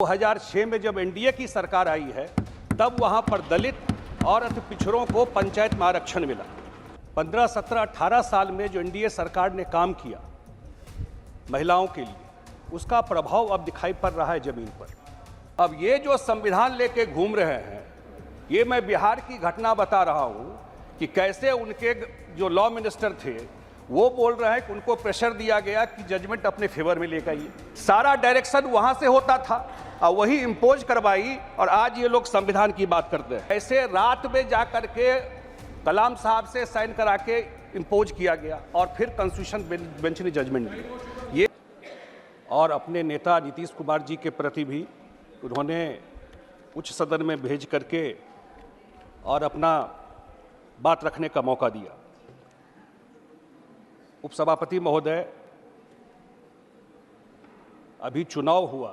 2006 में जब एनडीए की सरकार आई है तब वहां पर दलित और अति पिछड़ों को पंचायत में आरक्षण मिला। 15, 17, 18 साल में जो एनडीए सरकार ने काम किया महिलाओं के लिए, उसका प्रभाव अब दिखाई पड़ रहा है जमीन पर। अब ये जो संविधान लेके घूम रहे हैं, ये मैं बिहार की घटना बता रहा हूं कि कैसे उनके जो लॉ मिनिस्टर थे वो बोल रहे हैं कि उनको प्रेशर दिया गया कि जजमेंट अपने फेवर में लेकर आइए। सारा डायरेक्शन वहां से होता था और वही इम्पोज करवाई, और आज ये लोग संविधान की बात करते हैं। ऐसे रात में जा करके कलाम साहब से साइन करा के इम्पोज किया गया और फिर कॉन्स्टिट्यूशन बेंच ने जजमेंट दिया। ये और अपने नेता नीतीश कुमार जी के प्रति भी उन्होंने उच्च सदन में भेज करके और अपना बात रखने का मौका दिया। उपसभापति महोदय, अभी चुनाव हुआ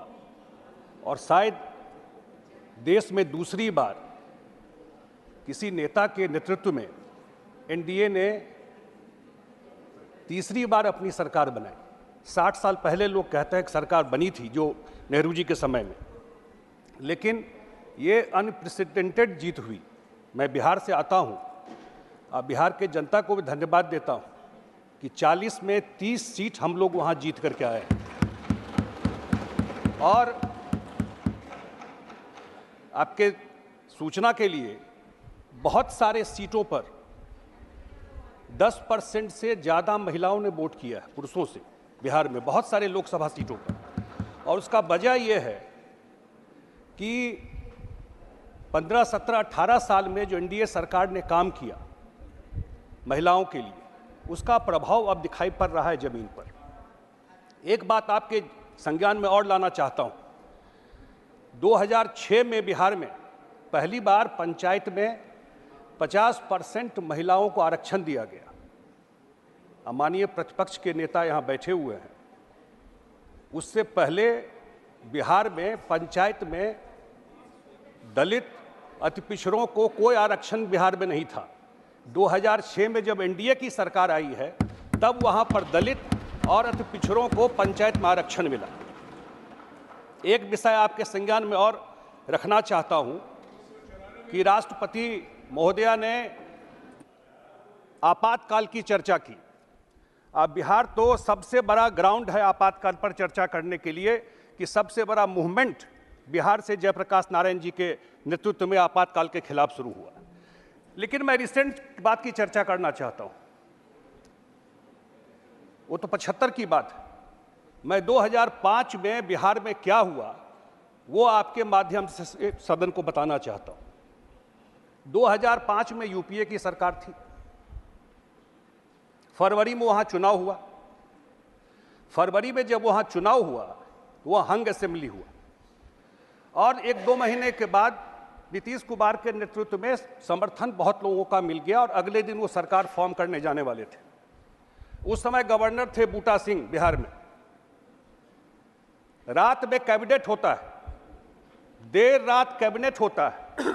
और शायद देश में दूसरी बार किसी नेता के नेतृत्व में एनडीए ने तीसरी बार अपनी सरकार बनाई। 60 साल पहले लोग कहते हैं कि सरकार बनी थी जो नेहरू जी के समय में, लेकिन ये अनप्रेसिडेंटेड जीत हुई। मैं बिहार से आता हूँ और बिहार के जनता को भी धन्यवाद देता हूँ कि 40 में 30 सीट हम लोग वहाँ जीत करके आए हैं। और आपके सूचना के लिए बहुत सारे सीटों पर 10% से ज़्यादा महिलाओं ने वोट किया है पुरुषों से बिहार में, बहुत सारे लोकसभा सीटों पर। और उसका वजह यह है कि 15, 17, 18 साल में जो एनडीए सरकार ने काम किया महिलाओं के लिए, उसका प्रभाव अब दिखाई पड़ रहा है जमीन पर। एक बात आपके संज्ञान में और लाना चाहता हूं, 2006 में बिहार में पहली बार पंचायत में 50% महिलाओं को आरक्षण दिया गया। माननीय प्रतिपक्ष के नेता यहां बैठे हुए हैं। उससे पहले बिहार में पंचायत में दलित अति पिछड़ों को कोई आरक्षण बिहार में नहीं था। 2006 में जब एनडीए की सरकार आई है तब वहां पर दलित और अति पिछड़ों को पंचायत में आरक्षण मिला। एक विषय आपके संज्ञान में और रखना चाहता हूं कि राष्ट्रपति महोदया ने आपातकाल की चर्चा की। अब बिहार तो सबसे बड़ा ग्राउंड है आपातकाल पर चर्चा करने के लिए कि सबसे बड़ा मूवमेंट बिहार से जयप्रकाश नारायण जी के नेतृत्व में आपातकाल के खिलाफ शुरू हुआ। लेकिन मैं रिसेंट बात की चर्चा करना चाहता हूं। वो तो 75 की बात है। मैं 2005 में बिहार में क्या हुआ वो आपके माध्यम से सदन को बताना चाहता हूं। 2005 में यूपीए की सरकार थी। फरवरी में वहां चुनाव हुआ। फरवरी में जब वहां चुनाव हुआ, वह हंग असेंबली हुआ और 1-2 महीने के बाद नीतीश कुमार के नेतृत्व में समर्थन बहुत लोगों का मिल गया और अगले दिन वो सरकार फॉर्म करने जाने वाले थे। उस समय गवर्नर थे बूटा सिंह बिहार में। रात में कैबिनेट होता है, देर रात कैबिनेट होता है।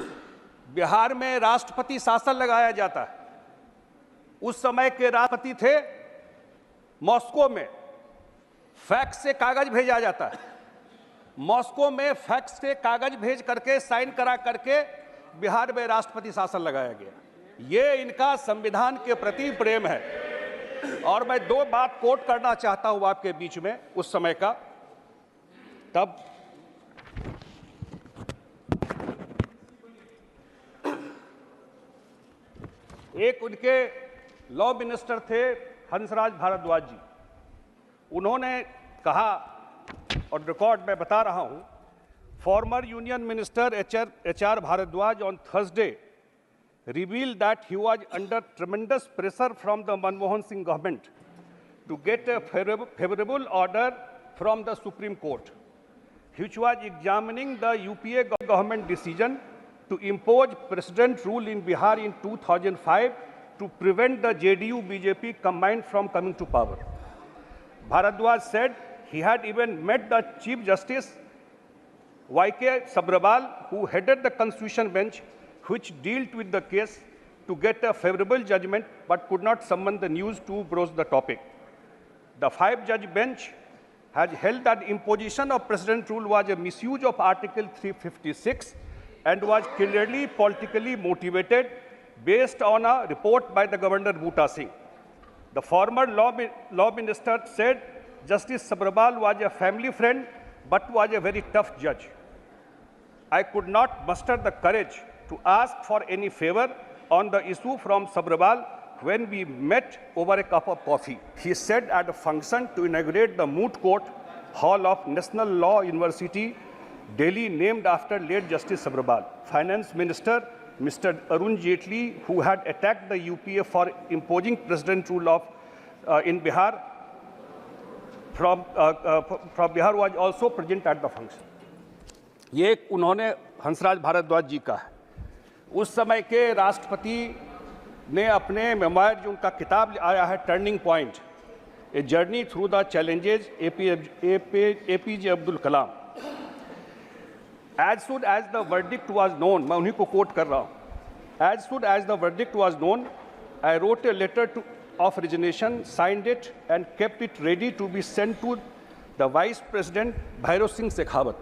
बिहार में राष्ट्रपति शासन लगाया जाता है। उस समय के राष्ट्रपति थे मॉस्को में। फैक्स से कागज भेजा जाता है। मॉस्को में फैक्स से कागज भेज करके साइन करा करके बिहार में राष्ट्रपति शासन लगाया गया। ये इनका संविधान के प्रति प्रेम है। और मैं 2 बात कोट करना चाहता हूं आपके बीच में उस समय का। तब एक उनके लॉ मिनिस्टर थे हंसराज भारद्वाज जी। उन्होंने कहा, और रिकॉर्ड में बता रहा हूं, former union minister HR Bhardwaj on Thursday revealed that he was under tremendous pressure from the Manmohan Singh government to get a favorable order from the Supreme Court, which was examining the UPA government decision to impose president rule in Bihar in 2005 to prevent the JDU-BJP combined from coming to power. Bharadwaj said he had even met the Chief Justice Y.K. Sabharwal, who headed the Constitution bench, which dealt with the case, to get a favorable judgment, but could not summon the news to broach the topic. The 5-judge bench has held that imposition of president rule was a misuse of Article 356 and was clearly politically motivated based on a report by the Governor Bhutta Singh. The former law minister said Justice Sabharwal was a family friend but was a very tough judge. I could not muster the courage to ask for any favor on the issue from Sabharwal when we met over a cup of coffee. He said at a function to inaugurate the Moot Court Hall of National Law University, Delhi, named after late Justice Sabharwal. Finance Minister Mr. Arun Jaitley, who had attacked the UPA for imposing president rule of in Bihar, from Bihar, was also present at the function. ये उन्होंने हंसराज भारद्वाज जी का है। उस समय के राष्ट्रपति ने अपने मेमोयर, जो उनका किताब आया है turning point, a journey through the challenges APJ Abdul Kalam, as soon as the verdict was known, मैं उन्हीं को कोट कर रहा हूँ, as soon as the verdict was known, I wrote a letter of resignation, signed it and kept it ready to be sent to the Vice President Bhairav Singh Shekhawat,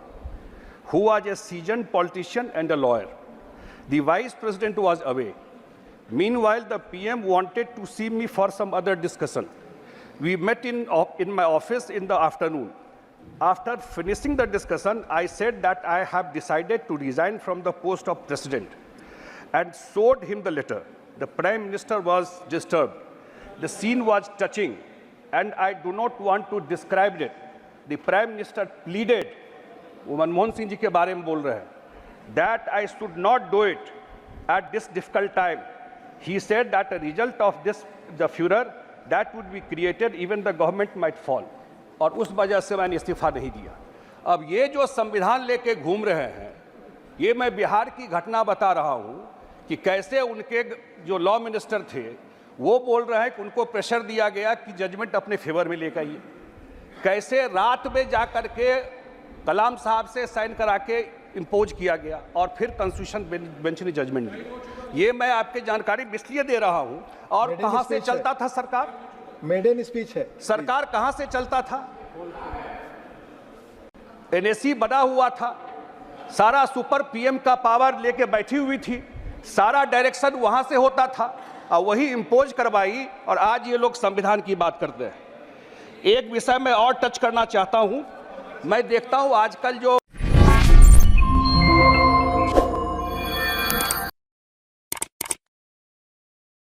who was a seasoned politician and a lawyer. The Vice President was away. Meanwhile, the PM wanted to see me for some other discussion. We met in my office in the afternoon. After finishing the discussion, I said that I have decided to resign from the post of President and showed him the letter. The Prime Minister was disturbed. The scene was touching, and I do not want to describe it. The Prime Minister pleaded, वो मनमोहन सिंह जी के बारे में बोल रहे हैं, that I should not do it at this difficult time. He said that a result of this, the furor that would be created, even the government might fall. और उस वजह से मैंने इस्तीफा नहीं दिया। अब ये जो संविधान लेके घूम रहे हैं, ये मैं बिहार की घटना बता रहा हूँ कि कैसे उनके जो लॉ मिनिस्टर थे वो बोल रहे हैं कि उनको प्रेशर दिया गया कि जजमेंट अपने फेवर में लेकर आइए। कैसे रात में जा कर के कलाम साहब से साइन करा के इम्पोज किया गया और फिर कॉन्स्टिट्यूशन बेंच ने जजमेंट दिया। ये मैं आपके जानकारी इसलिए दे रहा हूँ। और कहाँ से चलता था सरकार? मेडन स्पीच है। सरकार कहाँ से चलता था? NSE बना हुआ था, सारा सुपर PM का पावर लेके बैठी हुई थी, सारा डायरेक्शन वहाँ से होता था और वही इम्पोज करवाई, और आज ये लोग संविधान की बात करते हैं। एक विषय मैं और टच करना चाहता हूँ। मैं देखता हूँ आजकल जो